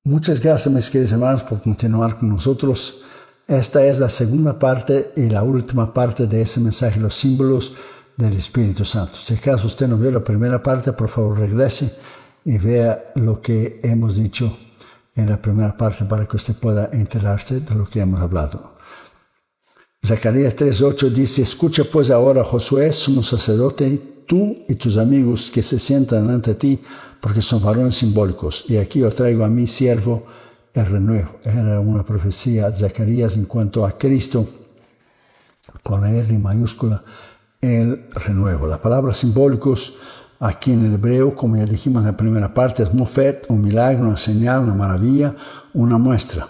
Muchas gracias, mis queridos hermanos, por continuar con nosotros. Esta es la segunda parte y la última parte de ese mensaje, los símbolos del Espíritu Santo. Si acaso usted no vio la primera parte, por favor regrese y vea lo que hemos dicho en la primera parte para que usted pueda enterarse de lo que hemos hablado. Zacarías 3:8 dice: escucha pues ahora, Josué, sumo sacerdote, tú y tus amigos que se sientan ante ti, porque son varones simbólicos. Y aquí yo traigo a mi siervo el renuevo. Era una profecía de Zacarías en cuanto a Cristo, con la R mayúscula, el renuevo. La palabra simbólicos aquí en el hebreo, como ya dijimos en la primera parte, es mofet, un milagro, una señal, una maravilla, una muestra.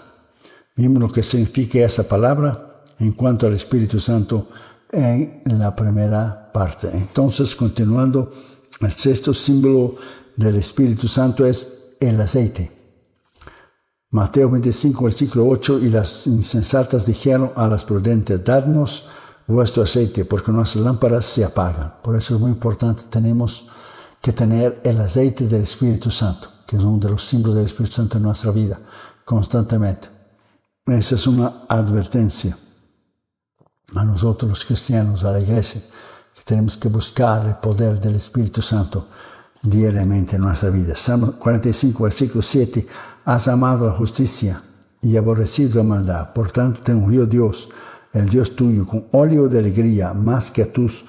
Vimos lo que significa esa palabra en cuanto al Espíritu Santo en la primera parte. Entonces, continuando, el sexto símbolo del Espíritu Santo es el aceite. Mateo 25, versículo 8, y las insensatas dijeron a las prudentes: dadnos vuestro aceite, porque nuestras lámparas se apagan. Por eso es muy importante, tenemos que tener el aceite del Espíritu Santo, que es uno de los símbolos del Espíritu Santo en nuestra vida, constantemente. Esa es una advertencia a nosotros los cristianos, a la iglesia, que tenemos que buscar el poder del Espíritu Santo diariamente en nuestra vida. Salmo 45, versículo 7, has amado la justicia y aborrecido la maldad, por tanto te ungió Dios, el Dios tuyo, con óleo de alegría más que a tus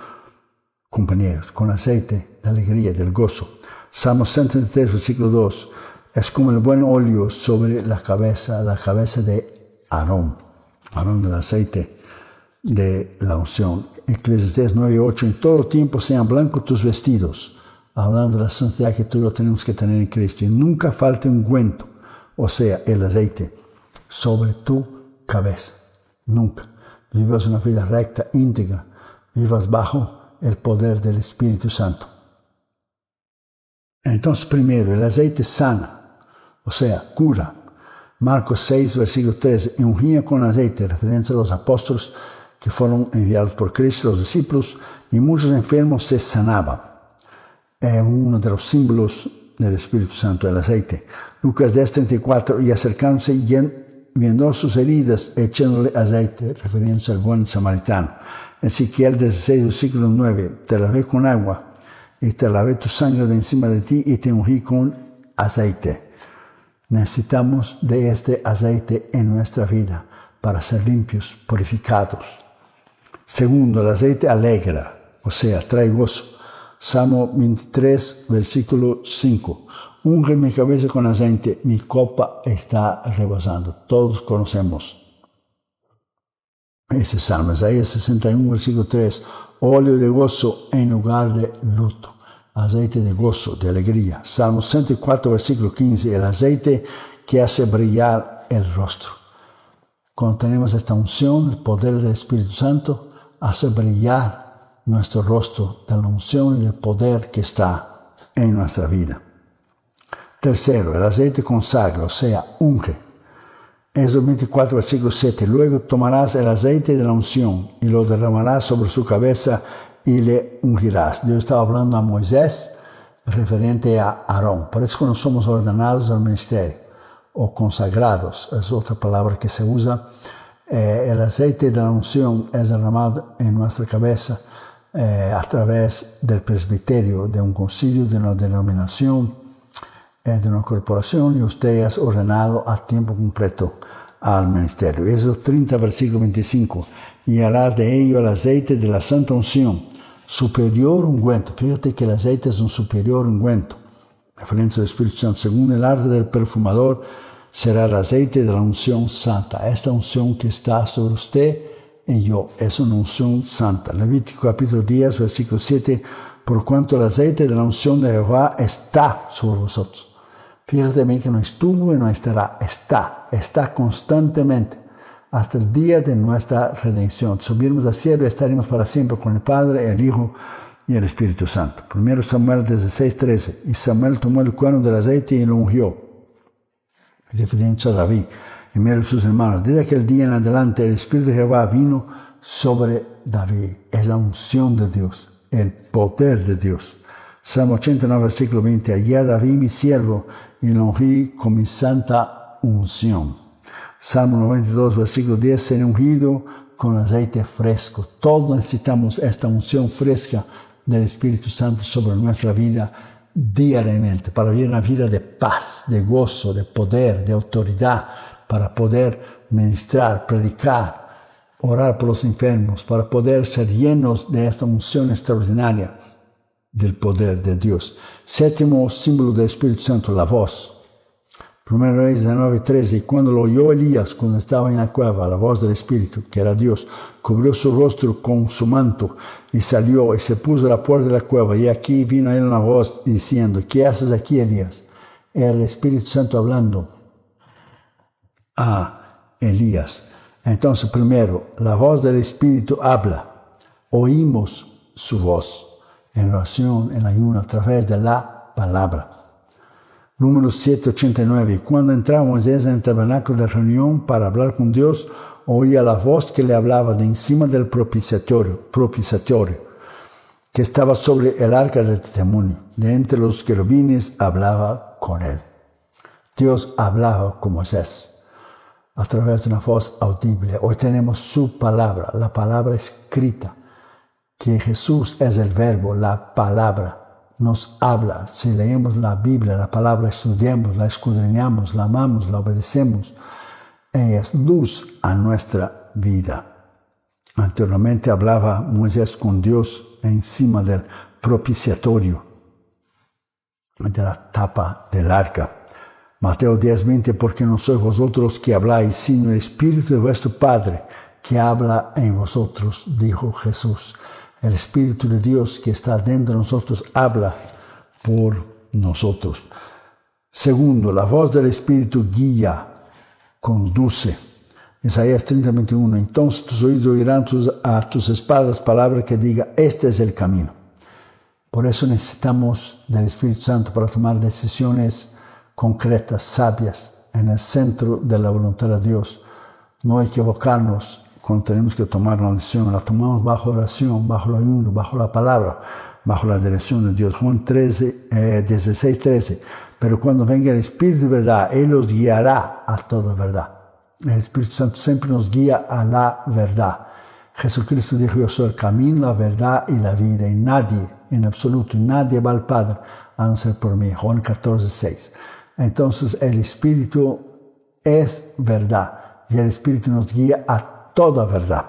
compañeros, con aceite de alegría, del gozo. Salmo 133, versículo 2, es como el buen óleo sobre la cabeza de Aarón del aceite de la unción. Eclesiastés 9:8, en todo tiempo sean blancos tus vestidos, hablando de la santidad que tú y yo tenemos que tener en Cristo, y nunca falte ungüento, o sea, el aceite, sobre tu cabeza. Nunca. Vivas una vida recta, íntegra, vivas bajo el poder del Espíritu Santo. Entonces, primero, el aceite sana, o sea, cura. Marcos 6, versículo 13, ungía con aceite, referencia a los apóstoles que fueron enviados por Cristo, los discípulos, y muchos enfermos se sanaban. Es uno de los símbolos del Espíritu Santo, el aceite. Lucas 10:34, y acercándose, viendo sus heridas, echándole aceite, referencia al buen samaritano. Ezequiel 16, versículo 9, te lavé con agua, y te lavé tu sangre de encima de ti, y te ungí con aceite. Necesitamos de este aceite en nuestra vida para ser limpios, purificados. Segundo, el aceite alegra, o sea, trae gozo. Salmo 23, versículo 5. Unge mi cabeza con aceite, mi copa está rebosando. Todos conocemos ese salmo. Isaías 61, versículo 3. Óleo de gozo en lugar de luto. Aceite de gozo, de alegría. Salmo 104, versículo 15. El aceite que hace brillar el rostro. Cuando tenemos esta unción, el poder del Espíritu Santo hace brillar nuestro rostro de la unción y del poder que está en nuestra vida. Tercero, el aceite consagra, o sea, unge. Éxodo 24, versículo 7. Luego tomarás el aceite de la unción y lo derramarás sobre su cabeza y le ungirás. Dios estaba hablando a Moisés referente a Aarón. Por eso cuando somos ordenados al ministerio o consagrados, es otra palabra que se usa, el aceite de la unción es derramado en nuestra cabeza a través del presbiterio, de un concilio, de una denominación, de una corporación, y usted es ordenado a tiempo completo al ministerio. Éxodo 30, versículo 25. Y harás de ello el aceite de la santa unción, superior ungüento. Fíjate que el aceite es un superior ungüento. Referencia al Espíritu Santo. Según el arte del perfumador, será el aceite de la unción santa. Esta unción que está sobre usted y yo es una unción santa. Levítico capítulo 10, versículo 7. Por cuanto el aceite de la unción de Jehová está sobre vosotros. Fíjate bien que no estuvo y no estará. Está constantemente hasta el día de nuestra redención. Subiremos al cielo y estaremos para siempre con el Padre, el Hijo y el Espíritu Santo. 1 Samuel 16:13. Y Samuel tomó el cuerno del aceite y lo ungió. Referencia a David y medio de sus hermanos. Desde aquel día en adelante el Espíritu de Jehová vino sobre David. Es la unción de Dios, el poder de Dios. Salmo 89, versículo 20. Allá David, mi siervo, y lo ungí con mi santa unción. Salmo 92, versículo 10, ser ungido con aceite fresco. Todos necesitamos esta unción fresca del Espíritu Santo sobre nuestra vida diariamente, para vivir una vida de paz, de gozo, de poder, de autoridad, para poder ministrar, predicar, orar por los enfermos, para poder ser llenos de esta unción extraordinaria del poder de Dios. Séptimo símbolo del Espíritu Santo, la voz. 1 Reyes 19:13, y cuando lo oyó Elías, cuando estaba en la cueva, la voz del Espíritu, que era Dios, cubrió su rostro con su manto y salió y se puso a la puerta de la cueva. Y aquí vino a él una voz diciendo, ¿qué haces aquí, Elías? Era el Espíritu Santo hablando a Elías. Entonces, primero, la voz del Espíritu habla. Oímos su voz en oración, en ayuno, a través de la palabra. Número 789. Y cuando entraba Moisés en el tabernáculo de reunión para hablar con Dios, oía la voz que le hablaba de encima del propiciatorio, que estaba sobre el arca del testimonio. De entre los querubines hablaba con él. Dios hablaba con Moisés a través de una voz audible. Hoy tenemos su palabra, la palabra escrita, que Jesús es el verbo, la palabra. Nos habla. Si leemos la Biblia, la palabra, estudiamos, la escudriñamos, la amamos, la obedecemos, ella es luz a nuestra vida. Anteriormente hablaba Moisés con Dios encima del propiciatorio, de la tapa del arca. Mateo 10:20, porque no sois vosotros los que habláis, sino el Espíritu de vuestro Padre que habla en vosotros, dijo Jesús. El Espíritu de Dios que está dentro de nosotros habla por nosotros. Segundo, la voz del Espíritu guía, conduce. Isaías 30:21. Entonces tus oídos oirán a tus espaldas palabra que diga, este es el camino. Por eso necesitamos del Espíritu Santo para tomar decisiones concretas, sabias, en el centro de la voluntad de Dios. No equivocarnos cuando tenemos que tomar una decisión. La tomamos bajo oración, bajo el ayuno, bajo la palabra, bajo la dirección de Dios. Juan 16:13. Pero cuando venga el Espíritu de verdad, Él los guiará a toda verdad. El Espíritu Santo siempre nos guía a la verdad. Jesucristo dijo, yo soy el camino, la verdad y la vida. Y nadie, en absoluto, nadie va al Padre a no ser por mí. Juan 14:6. Entonces el Espíritu es verdad. Y el Espíritu nos guía a toda verdad.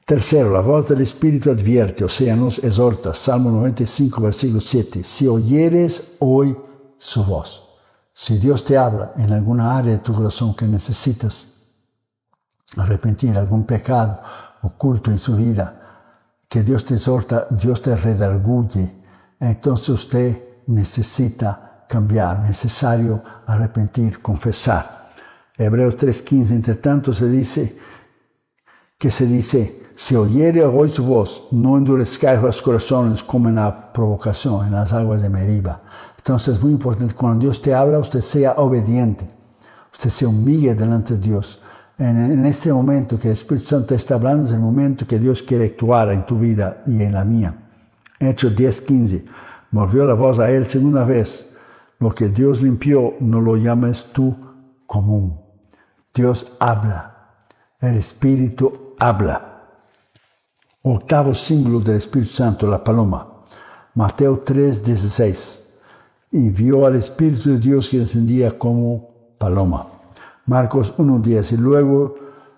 Tercero, la voz del Espíritu advierte, o sea, nos exhorta. Salmo 95, versículo 7. Si oyeres hoy su voz. Si Dios te habla en alguna área de tu corazón que necesitas arrepentir, algún pecado oculto en su vida, que Dios te exhorta, Dios te redarguye, entonces usted necesita cambiar, necesario arrepentir, confesar. Hebreos 3:15, entre tanto se dice, si oyere hoy su voz, no endurezcáis los corazones como en la provocación, en las aguas de Meriba. Entonces es muy importante, cuando Dios te habla, usted sea obediente, usted se humille delante de Dios. En este momento que el Espíritu Santo está hablando, es el momento que Dios quiere actuar en tu vida y en la mía. Hechos 10:15, volvió la voz a él segunda vez, lo que Dios limpió, no lo llames tú común. Dios habla, el Espíritu habla. Octavo símbolo del Espíritu Santo, la paloma. Mateo 3:16. Y vio al Espíritu de Dios que descendía como paloma. Marcos 1:10. Y luego,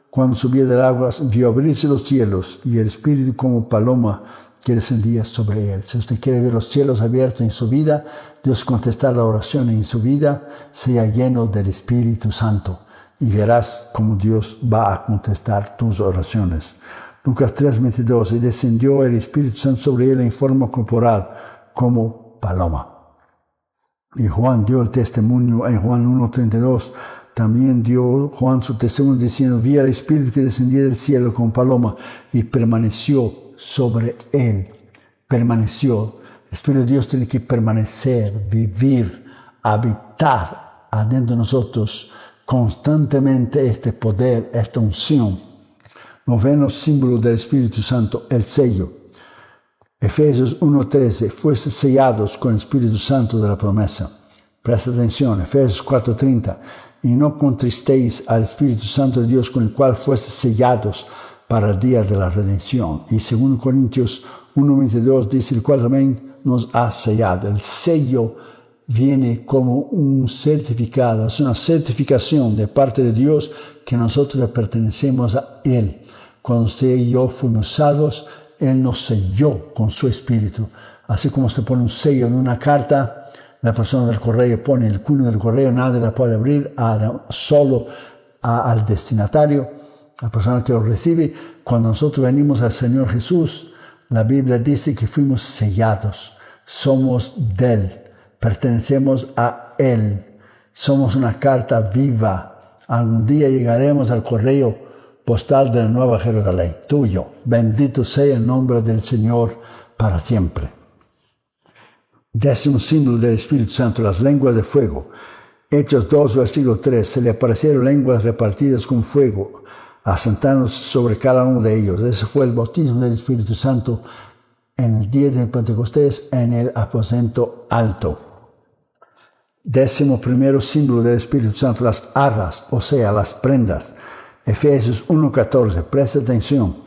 cuando subía del agua, vio abrirse los cielos y el Espíritu como paloma que descendía sobre él. Si usted quiere ver los cielos abiertos en su vida, Dios contestar la oración en su vida, sea lleno del Espíritu Santo. Y verás cómo Dios va a contestar tus oraciones. Lucas 3:22. Y descendió el Espíritu Santo sobre él en forma corporal, como paloma. Y Juan dio el testimonio en Juan 1:32. También dio Juan su testimonio diciendo, vi al Espíritu que descendía del cielo como paloma y permaneció sobre él. Permaneció. El Espíritu de Dios tiene que permanecer, vivir, habitar adentro de nosotros constantemente este poder, esta unción. Noveno símbolo del Espíritu Santo, el sello. Efesios 1:13, fuiste sellados con el Espíritu Santo de la promesa. Presta atención, Efesios 4:30. Y no contristéis al Espíritu Santo de Dios, con el cual fuiste sellados para el día de la redención. Y 2 Corintios 1:22 dice, el cual también nos ha sellado. El sello viene como un certificado, es una certificación de parte de Dios que nosotros le pertenecemos a Él. Cuando usted y yo fuimos salvos, Él nos selló con su Espíritu. Así como se pone un sello en una carta, la persona del correo pone el cuño del correo, nadie la puede abrir, solo al destinatario, la persona que lo recibe. Cuando nosotros venimos al Señor Jesús, la Biblia dice que fuimos sellados, somos de Él, pertenecemos a Él, somos una carta viva. Algún día llegaremos al correo postal de la Nueva Jerusalén, tú y yo. Bendito sea el nombre del Señor para siempre. 10º símbolo del Espíritu Santo, las lenguas de fuego. Hechos 2, versículo 3. Se le aparecieron lenguas repartidas con fuego, asentándose sobre cada uno de ellos. Ese fue el bautismo del Espíritu Santo en el día de Pentecostés en el aposento alto. 11º símbolo del Espíritu Santo, las arras, o sea, las prendas. Efesios 1:14. Presta atención,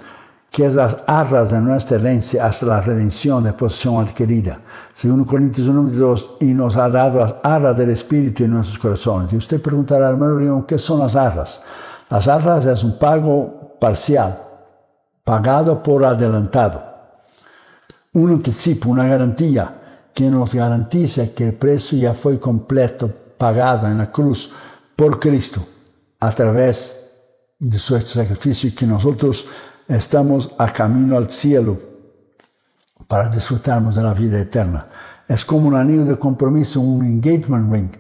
que es las arras de nuestra herencia hasta la redención de posesión adquirida. 2 Corintios 1:22, y nos ha dado las arras del Espíritu en nuestros corazones. Y usted preguntará, hermano León, ¿qué son las arras? Las arras es un pago parcial, pagado por adelantado. Un anticipo, una garantía que nos garantiza que el precio ya fue completo, pagado en la cruz por Cristo, a través de su sacrificio, y que nosotros estamos a camino al cielo para disfrutarnos de la vida eterna. Es como un anillo de compromiso, un engagement ring.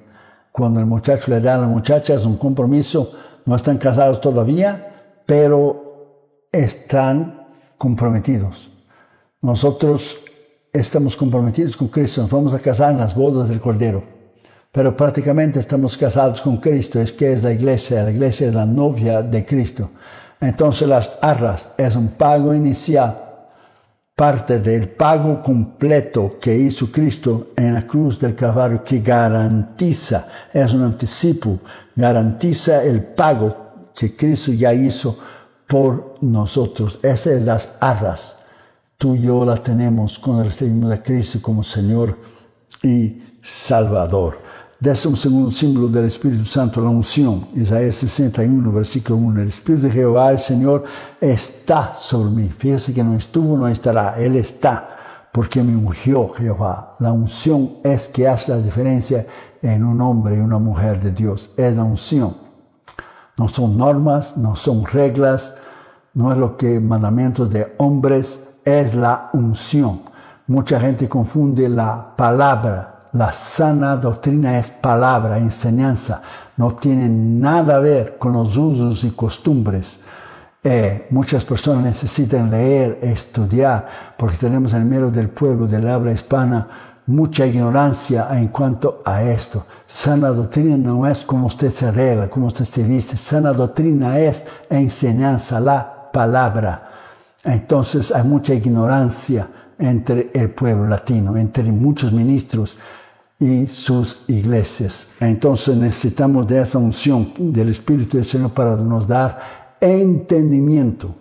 Cuando el muchacho le da a la muchacha, es un compromiso. No están casados todavía, pero están comprometidos. Nosotros estamos comprometidos con Cristo. Nos vamos a casar en las bodas del Cordero. Pero prácticamente estamos casados con Cristo. Es que es la iglesia es la novia de Cristo. Entonces las arras es un pago inicial, parte del pago completo que hizo Cristo en la cruz del Calvario, que garantiza, es un anticipo, garantiza el pago que Cristo ya hizo por nosotros. Esas son las arras. Tú y yo las tenemos cuando recibimos a Cristo como Señor y Salvador. 12º símbolo del Espíritu Santo, la unción. Isaías 61, versículo 1. El Espíritu de Jehová, el Señor, está sobre mí. Fíjese que no estuvo, no estará. Él está, porque me ungió Jehová. La unción es que hace la diferencia en un hombre y una mujer de Dios. Es la unción. No son normas, no son reglas, no es lo que mandamientos de hombres, es la unción. Mucha gente confunde la palabra. La sana doctrina es palabra, enseñanza. No tiene nada a ver con los usos y costumbres. Muchas personas necesitan leer, estudiar, porque tenemos en medio del pueblo del habla hispana mucha ignorancia en cuanto a esto. Sana doctrina no es como usted se arregla, como usted se viste. Sana doctrina es enseñanza, la palabra. Entonces hay mucha ignorancia entre el pueblo latino, entre muchos ministros y sus iglesias. Entonces necesitamos de esa unción del Espíritu del Señor para nos dar entendimiento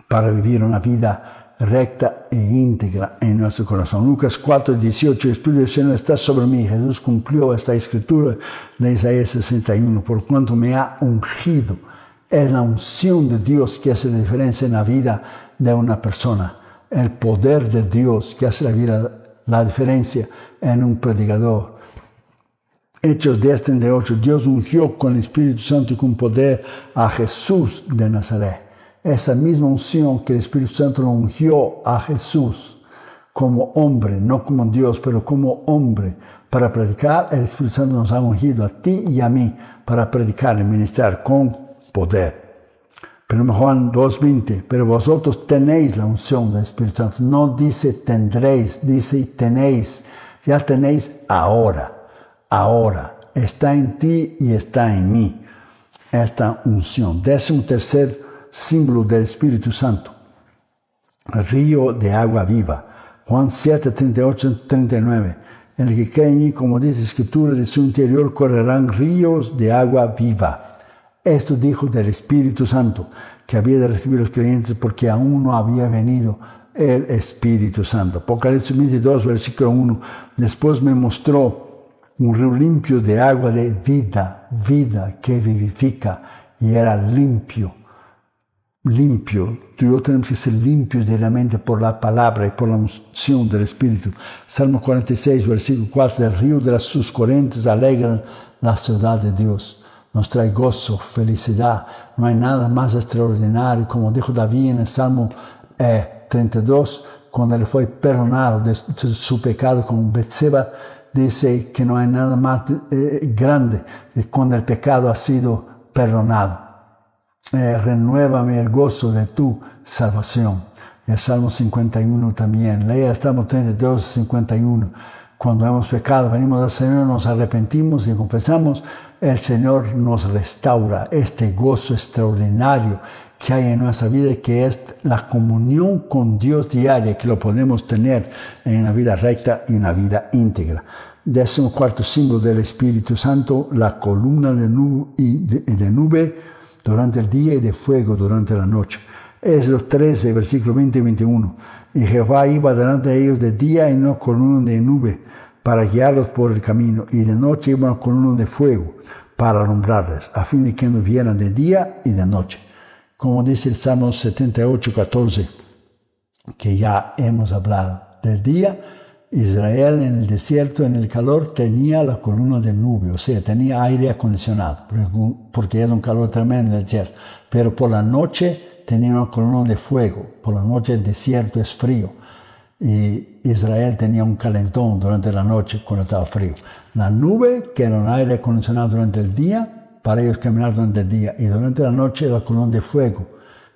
para vivir una vida recta e íntegra en nuestro corazón. Lucas 4:18, el Espíritu del Señor está sobre mí. Jesús cumplió esta escritura de Isaías 61, por cuanto me ha ungido. Es la unción de Dios que hace la diferencia en la vida de una persona. El poder de Dios que hace la diferencia en un predicador. Hechos 10:38, Dios ungió con el Espíritu Santo y con poder a Jesús de Nazaret. Esa misma unción que el Espíritu Santo lo ungió a Jesús como hombre, no como Dios, pero como hombre, para predicar. El Espíritu Santo nos ha ungido a ti y a mí para predicar y ministrar con poder. 1 Juan 2:20, pero vosotros tenéis la unción del Espíritu Santo. No dice tendréis, dice tenéis. Ya tenéis ahora. Está en ti y está en mí esta unción. 13º símbolo del Espíritu Santo, río de agua viva. Juan 7:38-39. En el que cree en mí, como dice la Escritura, de su interior correrán ríos de agua viva. Esto dijo del Espíritu Santo, que había de recibir los creyentes porque aún no había venido el Espíritu Santo. Apocalipsis 22, versículo 1. Después me mostró un río limpio de agua de vida, vida que vivifica, y era limpio. Limpio. Tú y yo tenemos que ser limpios diariamente por la palabra y por la unción del Espíritu. Salmo 46, versículo 4. El río de sus corrientes alegran la ciudad de Dios. Nos trae gozo, felicidad. No hay nada más extraordinario. Como dijo David en el Salmo 32, cuando le fue perdonado de su pecado con Betseba, dice que no hay nada más grande de cuando el pecado ha sido perdonado. Renuévame el gozo de tu salvación. El Salmo 51 también. Lea el Salmo 32, 51. Cuando hemos pecado, venimos al Señor, nos arrepentimos y confesamos, el Señor nos restaura este gozo extraordinario que hay en nuestra vida, que es la comunión con Dios diaria, que lo podemos tener en una vida recta y una vida íntegra. 14º símbolo del Espíritu Santo, la columna de nube durante el día y de fuego durante la noche. Éxodo 13, versículo 20 y 21. Y Jehová iba delante de ellos de día en una columna de nube para guiarlos por el camino, y de noche iba una columna de fuego para alumbrarles, a fin de que no vieran de día y de noche. Como dice el Salmo 78, 14, que ya hemos hablado. Del día, Israel en el desierto, en el calor, tenía la columna de nube, o sea, tenía aire acondicionado, porque es un calor tremendo en el desierto. Pero por la noche tenía una columna de fuego. Por la noche el desierto es frío. Y Israel tenía un calentón durante la noche cuando estaba frío. La nube, que era un aire acondicionado durante el día, para ellos caminar durante el día. Y durante la noche la columna de fuego,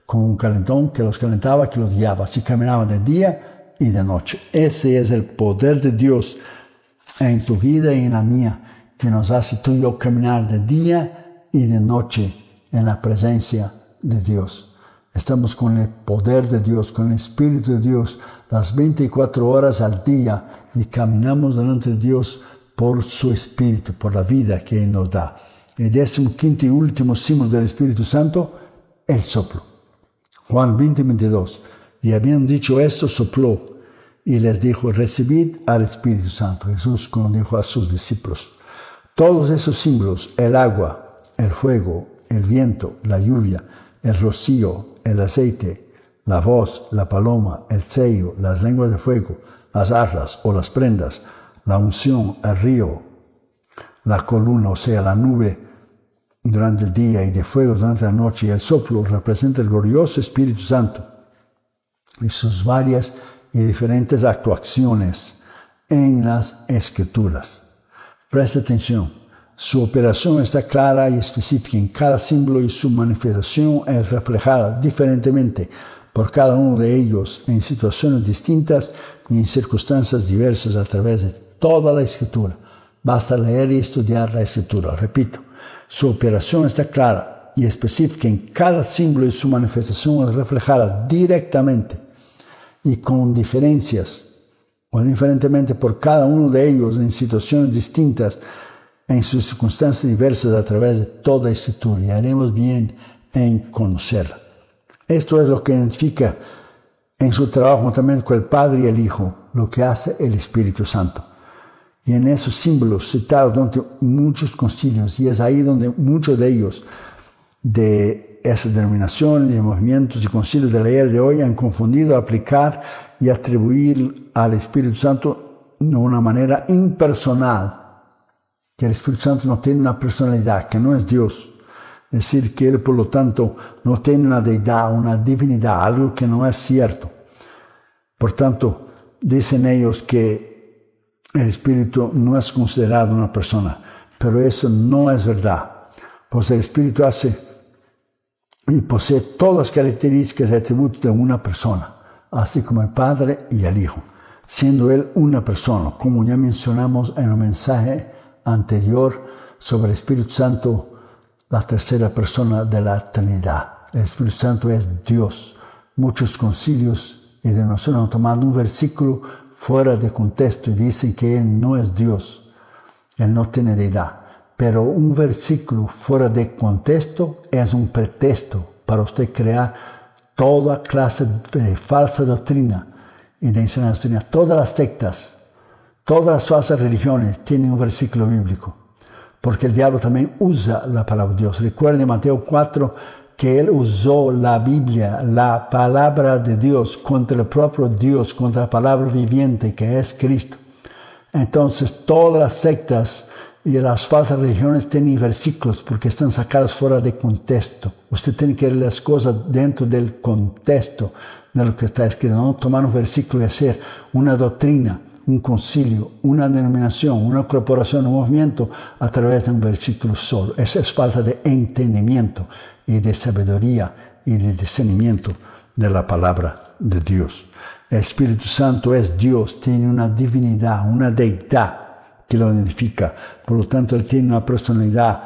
con un calentón que los calentaba, que los guiaba. Así caminaban de día y de noche. Ese es el poder de Dios en tu vida y en la mía, que nos hace tú y yo caminar de día y de noche en la presencia de Dios. Estamos con el poder de Dios, con el Espíritu de Dios, las 24 horas al día, y caminamos delante de Dios por su Espíritu, por la vida que Él nos da. El 15º y último símbolo del Espíritu Santo, el soplo. Juan 20, 22. Y habiendo dicho esto, sopló y les dijo, recibid al Espíritu Santo. Jesús, como dijo a sus discípulos. Todos esos símbolos, el agua, el fuego, el viento, la lluvia, el rocío, el aceite, la voz, la paloma, el sello, las lenguas de fuego, las arras o las prendas, la unción, el río, la columna, o sea, la nube durante el día y de fuego durante la noche, y el soplo representa el glorioso Espíritu Santo y sus varias y diferentes actuaciones en las Escrituras. Presta atención. Su operación está clara y específica en cada símbolo, y su manifestación es reflejada diferentemente por cada uno de ellos en situaciones distintas y en circunstancias diversas a través de toda la Escritura. Basta leer y estudiar la Escritura. Repito, su operación está clara y específica en cada símbolo, y su manifestación es reflejada directamente y con diferencias o diferentemente por cada uno de ellos en situaciones distintas en sus circunstancias diversas a través de toda la Escritura, y haremos bien en conocerla. Esto es lo que identifica en su trabajo también con el Padre y el Hijo, lo que hace el Espíritu Santo. Y en esos símbolos citados durante muchos concilios, y es ahí donde muchos de ellos, de esas denominaciones, de movimientos y concilios del ayer de hoy, han confundido aplicar y atribuir al Espíritu Santo de una manera impersonal, que el Espíritu Santo no tiene una personalidad, que no es Dios. Es decir, que Él, por lo tanto, no tiene una deidad, una divinidad, algo que no es cierto. Por tanto, dicen ellos que el Espíritu no es considerado una persona, pero eso no es verdad. Pues el Espíritu hace y posee todas las características y atributos de una persona, así como el Padre y el Hijo, siendo Él una persona, como ya mencionamos en el mensaje anterior sobre el Espíritu Santo, la tercera persona de la Trinidad. El Espíritu Santo es Dios. Muchos concilios y de nosotros han tomado un versículo fuera de contexto y dicen que Él no es Dios, Él no tiene deidad. Pero un versículo fuera de contexto es un pretexto para usted crear toda clase de falsa doctrina y de enseñanza doctrina. Todas las sectas, todas las falsas religiones tienen un versículo bíblico, porque el diablo también usa la palabra de Dios. Recuerden en Mateo 4 que él usó la Biblia, la palabra de Dios, contra el propio Dios, contra la palabra viviente que es Cristo. Entonces todas las sectas y las falsas religiones tienen versículos porque están sacadas fuera de contexto. Usted tiene que ver las cosas dentro del contexto de lo que está escrito. No tomar un versículo y hacer una doctrina, un concilio, una denominación, una corporación, un movimiento a través de un versículo solo. Esa es falta de entendimiento y de sabiduría y de discernimiento de la palabra de Dios. El Espíritu Santo es Dios, tiene una divinidad, una deidad que lo identifica. Por lo tanto, Él tiene una personalidad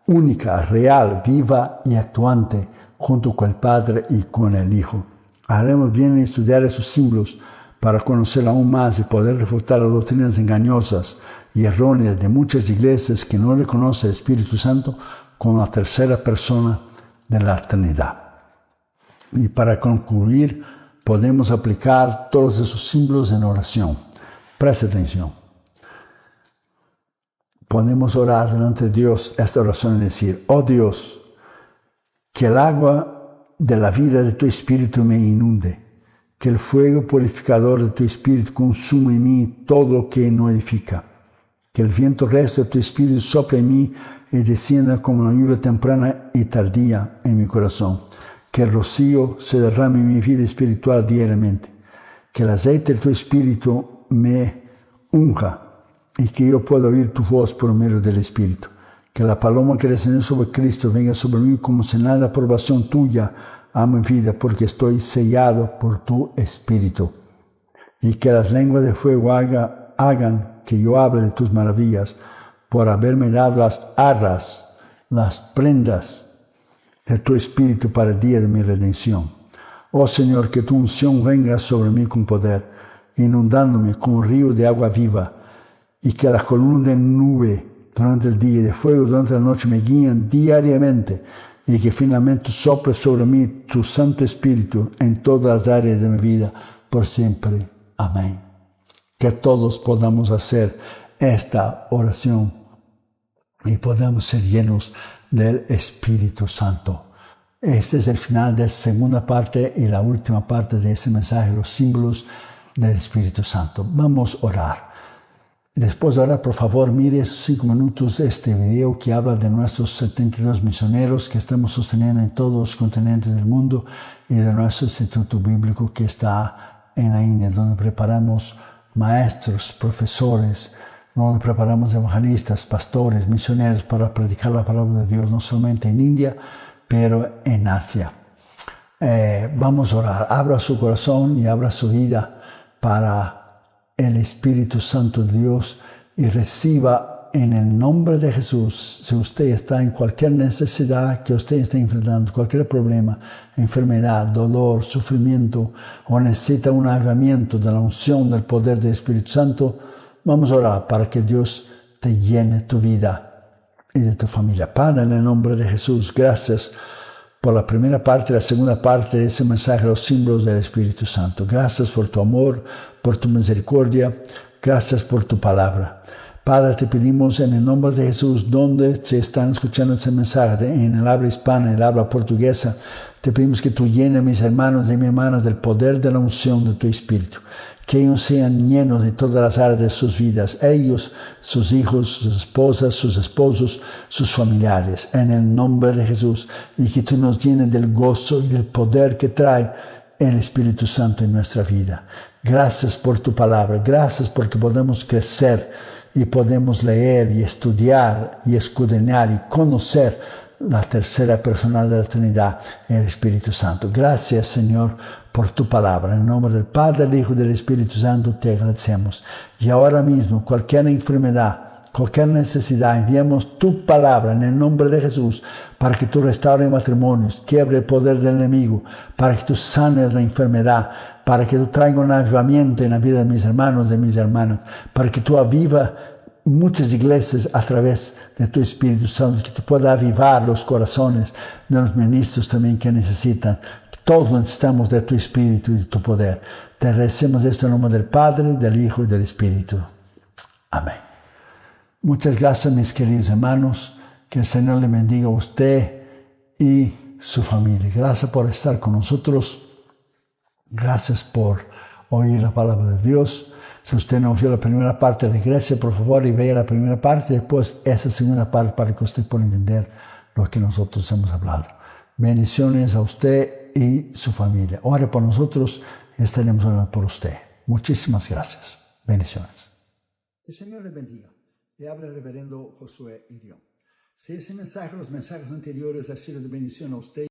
única, real, viva y actuante junto con el Padre y con el Hijo. Haremos bien en estudiar esos símbolos para conocer aún más y poder refutar las doctrinas engañosas y erróneas de muchas iglesias que no reconocen el Espíritu Santo como la tercera persona de la Trinidad. Y para concluir, podemos aplicar todos esos símbolos en oración. Preste atención. Podemos orar delante de Dios esta oración y decir: oh Dios, que el agua de la vida de tu Espíritu me inunde, que el fuego purificador de tu Espíritu consuma en mí todo lo que no edifica, que el viento resto de tu Espíritu sople en mí y descienda como la lluvia temprana y tardía en mi corazón, que el rocío se derrame en mi vida espiritual diariamente, que el aceite de tu Espíritu me unja y que yo pueda oír tu voz por medio del Espíritu, que la paloma que descendió sobre Cristo venga sobre mí como señal de aprobación tuya a mi vida, porque estoy sellado por tu Espíritu, y que las lenguas de fuego hagan que yo hable de tus maravillas, por haberme dado las arras, las prendas de tu Espíritu para el día de mi redención. Oh Señor, que tu unción venga sobre mí con poder, inundándome como un río de agua viva, y que las columnas de nube durante el día y de fuego durante la noche me guíen diariamente, y que finalmente sople sobre mí tu Santo Espíritu en todas las áreas de mi vida, por siempre. Amén. Que todos podamos hacer esta oración y podamos ser llenos del Espíritu Santo. Este es el final de la segunda parte y la última parte de ese mensaje, los símbolos del Espíritu Santo. Vamos a orar. Después de orar, por favor, mire 5 minutos este video que habla de nuestros 72 misioneros que estamos sosteniendo en todos los continentes del mundo y de nuestro instituto bíblico que está en la India, donde preparamos maestros, profesores, donde preparamos evangelistas, pastores, misioneros para predicar la palabra de Dios, no solamente en India, pero en Asia. Vamos a orar. Abra su corazón y abra su vida para el Espíritu Santo de Dios y reciba en el nombre de Jesús. Si usted está en cualquier necesidad que usted esté enfrentando, cualquier problema, enfermedad, dolor, sufrimiento, o necesita un avivamiento de la unción del poder del Espíritu Santo, vamos a orar para que Dios te llene tu vida y de tu familia. Padre, en el nombre de Jesús, gracias por la primera parte y la segunda parte de ese mensaje, los símbolos del Espíritu Santo. Gracias por tu amor, por tu misericordia, gracias por tu palabra. Padre, te pedimos en el nombre de Jesús, donde se están escuchando ese mensaje, en el habla hispana, en el habla portuguesa, te pedimos que tú llenes a mis hermanos y mis hermanas del poder de la unción de tu Espíritu. Que ellos sean llenos de todas las áreas de sus vidas, ellos, sus hijos, sus esposas, sus esposos, sus familiares, en el nombre de Jesús, y que tú nos llenes del gozo y del poder que trae el Espíritu Santo en nuestra vida. Gracias por tu palabra, gracias porque podemos crecer y podemos leer y estudiar y escudriñar y conocer la tercera persona de la Trinidad, el Espíritu Santo. Gracias, Señor, por tu palabra. En el nombre del Padre, del Hijo y del Espíritu Santo te agradecemos. Y ahora mismo, cualquier enfermedad, cualquier necesidad, enviamos tu palabra en el nombre de Jesús para que tú restaures matrimonios, quiebre el poder del enemigo, para que tú sanes la enfermedad para que tú traigas un avivamiento en la vida de mis hermanos y de mis hermanas, para que tú avivas muchas iglesias a través de tu Espíritu Santo, que tú puedas avivar los corazones de los ministros también que necesitan. Todos necesitamos de tu Espíritu y de tu poder. Te agradecemos esto en nombre del Padre, del Hijo y del Espíritu. Amén. Muchas gracias, mis queridos hermanos. Que el Señor le bendiga a usted y su familia. Gracias por estar con nosotros. Gracias por oír la palabra de Dios. Si usted no vio la primera parte de la iglesia, por favor, y vea la primera parte, y después esa segunda parte para que usted pueda entender lo que nosotros hemos hablado. Bendiciones a usted y su familia. Ore por nosotros y estaremos orando por usted. Muchísimas gracias. Bendiciones. El Señor le bendiga. Le habla el reverendo Josué Irión. Si ese mensaje, los mensajes anteriores, ha sido de bendición a usted,